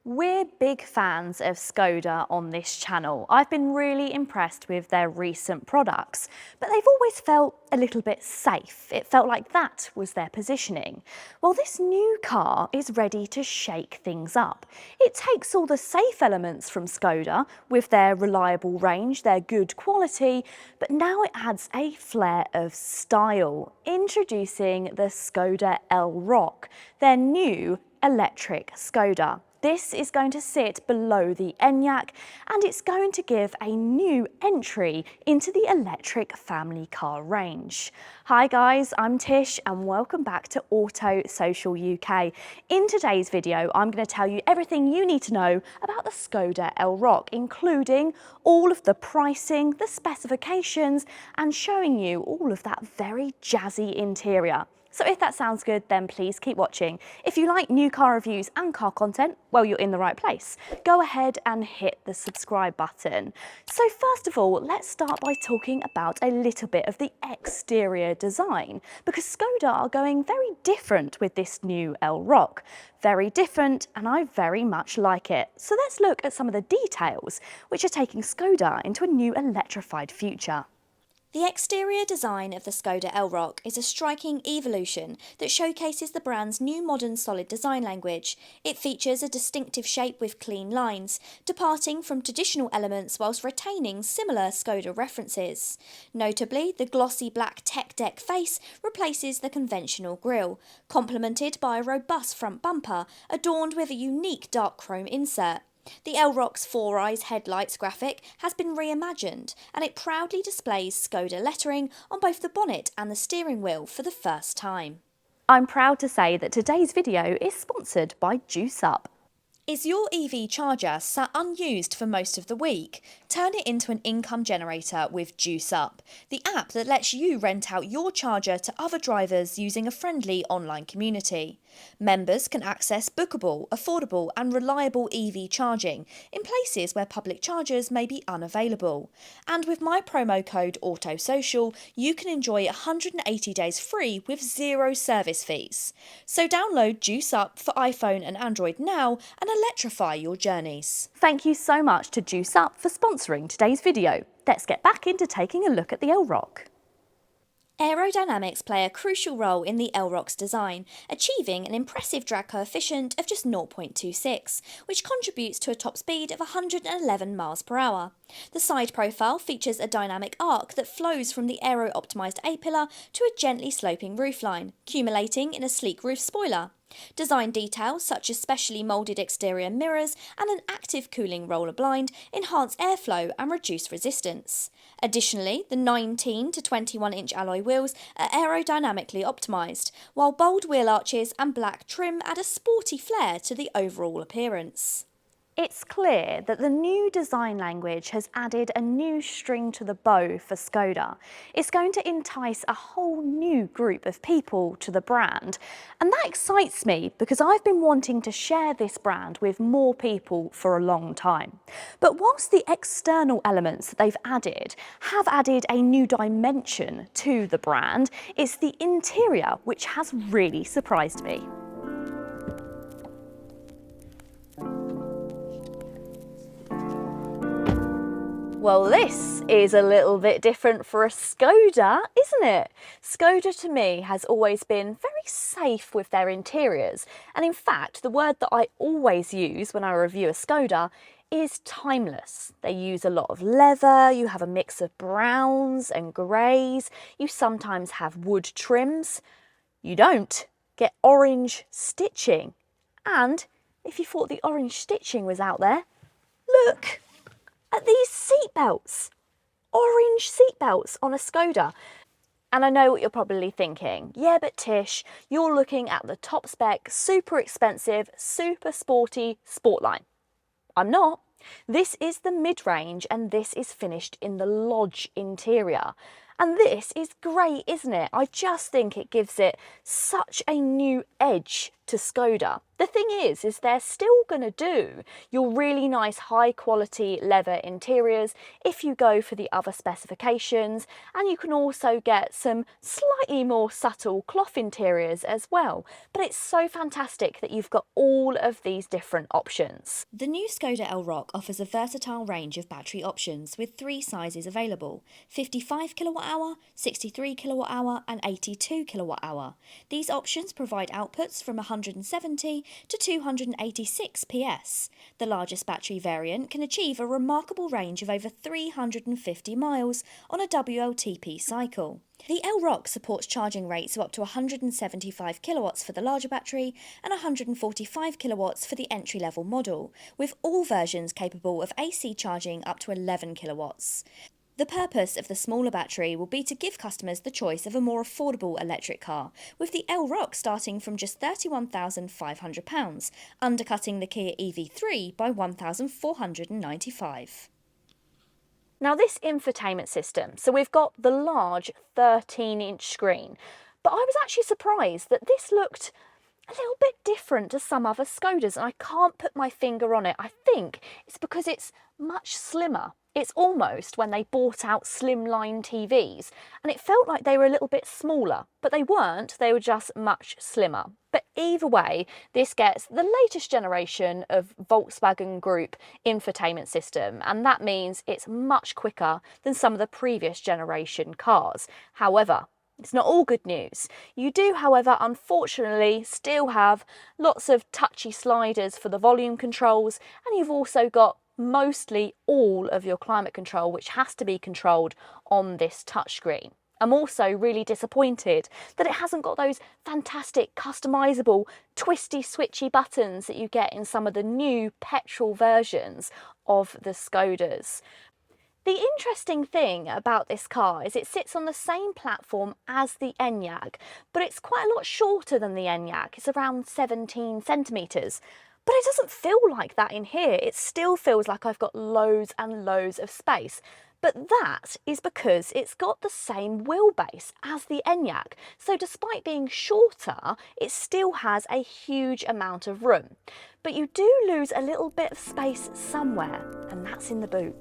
We're big fans of Škoda on this channel. I've been really impressed with their recent products, but they've always felt a little bit safe. It felt like that was their positioning. Well, this new car is ready to shake things up. It takes all the safe elements from Škoda with their reliable range, their good quality, but now it adds a flair of style. Introducing the Škoda Elroq, their new electric Škoda. This is going to sit below the Enyaq and it's going to give a new entry into the electric family car range. Hi guys, I'm Tish and welcome back to Auto Social UK. In today's video, I'm going to tell you everything you need to know about the Škoda Elroq, including all of the pricing, the specifications, and showing you all of that very jazzy interior. So if that sounds good, then please keep watching. If you like new car reviews and car content, well, you're in the right place. Go ahead and hit the subscribe button. So first of all, let's start by talking about a little bit of the exterior design, because Škoda are going very different with this new Elroq. Very different, and I very much like it. So let's look at some of the details which are taking Škoda into a new electrified future. The exterior design of the Škoda Elroq is a striking evolution that showcases the brand's new modern solid design language. It features a distinctive shape with clean lines, departing from traditional elements whilst retaining similar Škoda references. Notably, the glossy black tech deck face replaces the conventional grille, complemented by a robust front bumper adorned with a unique dark chrome insert. The Elroq's Four Eyes headlights graphic has been reimagined and it proudly displays Škoda lettering on both the bonnet and the steering wheel for the first time. I'm proud to say that today's video is sponsored by Juice Up. Is your EV charger sat unused for most of the week? Turn it into an income generator with Juice Up, the app that lets you rent out your charger to other drivers using a friendly online community. Members can access bookable, affordable and reliable EV charging in places where public chargers may be unavailable. And with my promo code AUTOSOCIAL, you can enjoy 180 days free with zero service fees. So download Juice Up for iPhone and Android now and electrify your journeys. Thank you so much to Juice Up for sponsoring today's video. Let's get back into taking a look at the Elroq. Aerodynamics play a crucial role in the Elroq's design, achieving an impressive drag coefficient of just 0.26, which contributes to a top speed of 111 miles per hour. The side profile features a dynamic arc that flows from the aero-optimised A-pillar to a gently sloping roofline, accumulating in a sleek roof spoiler. Design details such as specially moulded exterior mirrors and an active cooling roller blind enhance airflow and reduce resistance. Additionally, the 19 to 21-inch alloy wheels are aerodynamically optimised, while bold wheel arches and black trim add a sporty flair to the overall appearance. It's clear that the new design language has added a new string to the bow for Škoda. It's going to entice a whole new group of people to the brand. And that excites me because I've been wanting to share this brand with more people for a long time. But whilst the external elements that they've added have added a new dimension to the brand, it's the interior which has really surprised me. Well, this is a little bit different for a Škoda, isn't it? Škoda to me has always been very safe with their interiors. And in fact, the word that I always use when I review a Škoda is timeless. They use a lot of leather, you have a mix of browns and greys, you sometimes have wood trims. You don't get orange stitching. And if you thought the orange stitching was out there, look at these seatbelts, orange seatbelts on a Škoda. And I know what you're probably thinking. Yeah, but Tish, you're looking at the top spec, super expensive, super sporty Sportline. I'm not. This is the mid-range and this is finished in the Lodge interior. And this is great, isn't it? I just think it gives it such a new edge to Škoda. The thing is they're still going to do your really nice high quality leather interiors if you go for the other specifications, and you can also get some slightly more subtle cloth interiors as well. But it's so fantastic that you've got all of these different options. The new Škoda Elroq offers a versatile range of battery options with 3 sizes available: 55 kWh, 63 kWh and 82 kWh. These options provide outputs from 170 to 286 PS. The largest battery variant can achieve a remarkable range of over 350 miles on a WLTP cycle. The Elroq supports charging rates of up to 175 kilowatts for the larger battery and 145 kilowatts for the entry-level model, with all versions capable of AC charging up to 11 kilowatts. The purpose of the smaller battery will be to give customers the choice of a more affordable electric car, with the Elroq starting from just £31,500, undercutting the Kia EV3 by £1,495. Now this infotainment system, so we've got the large 13-inch screen, but I was actually surprised that this looked a little bit different to some other Škodas, and I can't put my finger on it. I think it's because it's much slimmer. It's almost when they bought out slimline TVs, and it felt like they were a little bit smaller, but they weren't, they were just much slimmer. But either way, this gets the latest generation of Volkswagen Group infotainment system, and that means it's much quicker than some of the previous generation cars. However, it's not all good news. You do, however, unfortunately still have lots of touchy sliders for the volume controls, and you've also got mostly all of your climate control, which has to be controlled on this touchscreen. I'm also really disappointed that it hasn't got those fantastic customizable twisty switchy buttons that you get in some of the new petrol versions of the Škodas. The interesting thing about this car is it sits on the same platform as the Enyaq, but it's quite a lot shorter than the Enyaq. It's around 17 centimetres. But it doesn't feel like that in here. It still feels like I've got loads and loads of space. But that is because it's got the same wheelbase as the Enyaq. So despite being shorter, it still has a huge amount of room. But you do lose a little bit of space somewhere, and that's in the boot.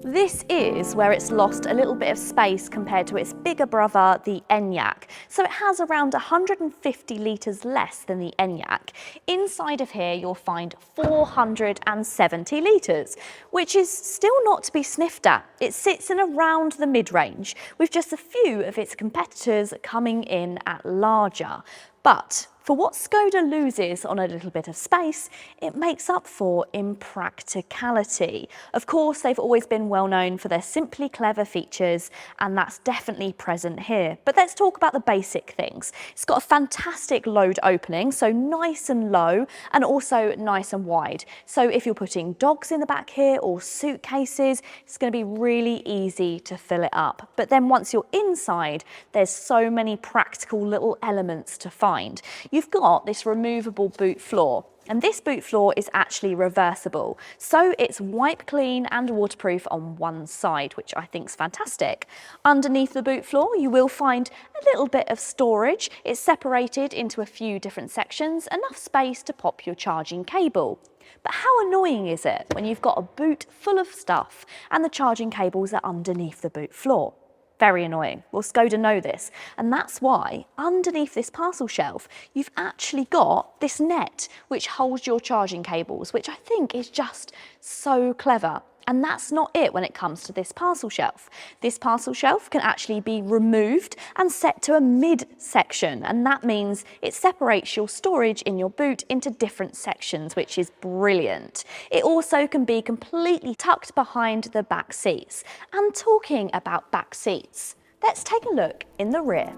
This is where it's lost a little bit of space compared to its bigger brother, the Enyaq. So it has around 150 litres less than the Enyaq. Inside of here, you'll find 470 litres, which is still not to be sniffed at. It sits in around the mid-range, with just a few of its competitors coming in at larger. But for what Škoda loses on a little bit of space, it makes up for in practicality. Of course, they've always been well known for their simply clever features, and that's definitely present here. But let's talk about the basic things. It's got a fantastic load opening, so nice and low, and also nice and wide. So if you're putting dogs in the back here or suitcases, it's going to be really easy to fill it up. But then once you're inside, there's so many practical little elements to find. You've got this removable boot floor, and this boot floor is actually reversible. So it's wipe clean and waterproof on one side, which I think is fantastic. Underneath the boot floor, you will find a little bit of storage. It's separated into a few different sections, enough space to pop your charging cable. But how annoying is it when you've got a boot full of stuff and the charging cables are underneath the boot floor? Very annoying. Well, Škoda know this, and that's why underneath this parcel shelf, you've actually got this net which holds your charging cables, which I think is just so clever. And that's not it when it comes to this parcel shelf. This parcel shelf can actually be removed and set to a mid-section, and that means it separates your storage in your boot into different sections, which is brilliant. It also can be completely tucked behind the back seats. And talking about back seats, let's take a look in the rear.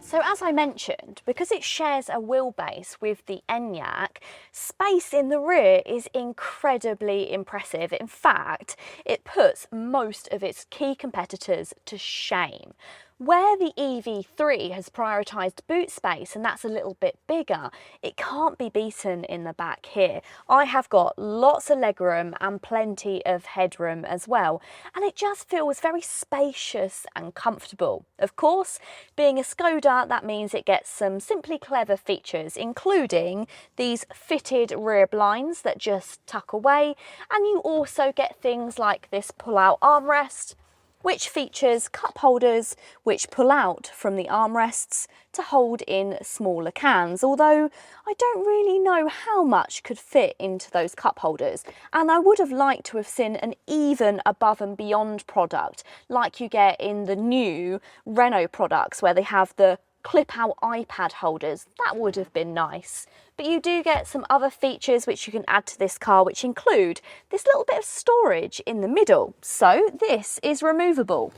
So as I mentioned, because it shares a wheelbase with the Enyaq, space in the rear is incredibly impressive. In fact, it puts most of its key competitors to shame. Where the EV3 has prioritised boot space, and that's a little bit bigger, it can't be beaten in the back here. I have got lots of legroom and plenty of headroom as well, and it just feels very spacious and comfortable. Of course, being a Škoda, that means it gets some simply clever features, including these fitted rear blinds that just tuck away, and you also get things like this pull-out armrest, which features cup holders which pull out from the armrests to hold in smaller cans, although I don't really know how much could fit into those cup holders, and I would have liked to have seen an even above and beyond product like you get in the new Renault products where they have the clip-out iPad holders. That would have been nice. But you do get some other features which you can add to this car, which include this little bit of storage in the middle. So this is removable.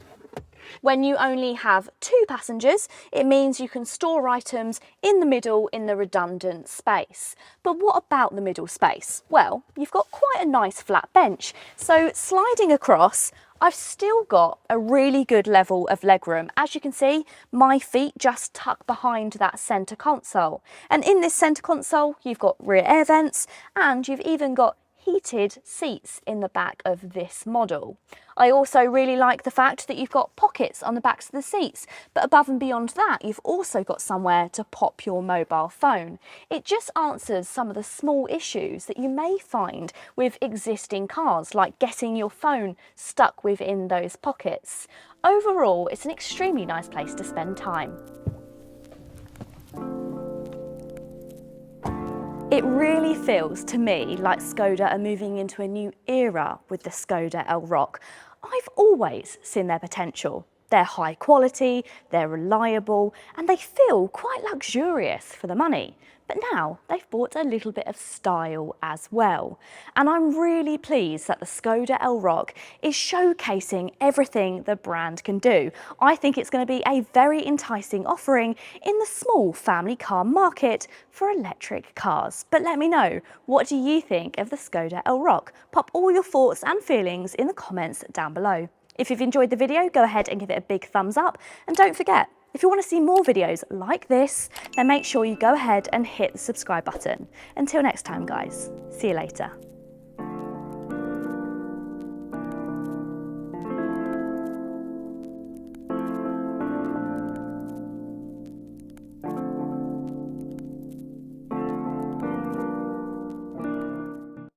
When you only have 2 passengers, it means you can store items in the middle in the redundant space. But what about the middle space? Well, you've got quite a nice flat bench. So sliding across, I've still got a really good level of legroom. As you can see, my feet just tuck behind that centre console. And in this centre console, you've got rear air vents, and you've even got heated seats in the back of this model. I also really like the fact that you've got pockets on the backs of the seats, but above and beyond that, you've also got somewhere to pop your mobile phone. It just answers some of the small issues that you may find with existing cars, like getting your phone stuck within those pockets. Overall, it's an extremely nice place to spend time. It really feels to me like Škoda are moving into a new era with the Škoda Elroq. I've always seen their potential. They're high quality, they're reliable, and they feel quite luxurious for the money. But now they've brought a little bit of style as well. And I'm really pleased that the Škoda Elroq is showcasing everything the brand can do. I think it's going to be a very enticing offering in the small family car market for electric cars. But let me know, what do you think of the Škoda Elroq? Pop all your thoughts and feelings in the comments down below. If you've enjoyed the video, go ahead and give it a big thumbs up, and don't forget, if you want to see more videos like this, then make sure you go ahead and hit the subscribe button. Until next time guys, see you later.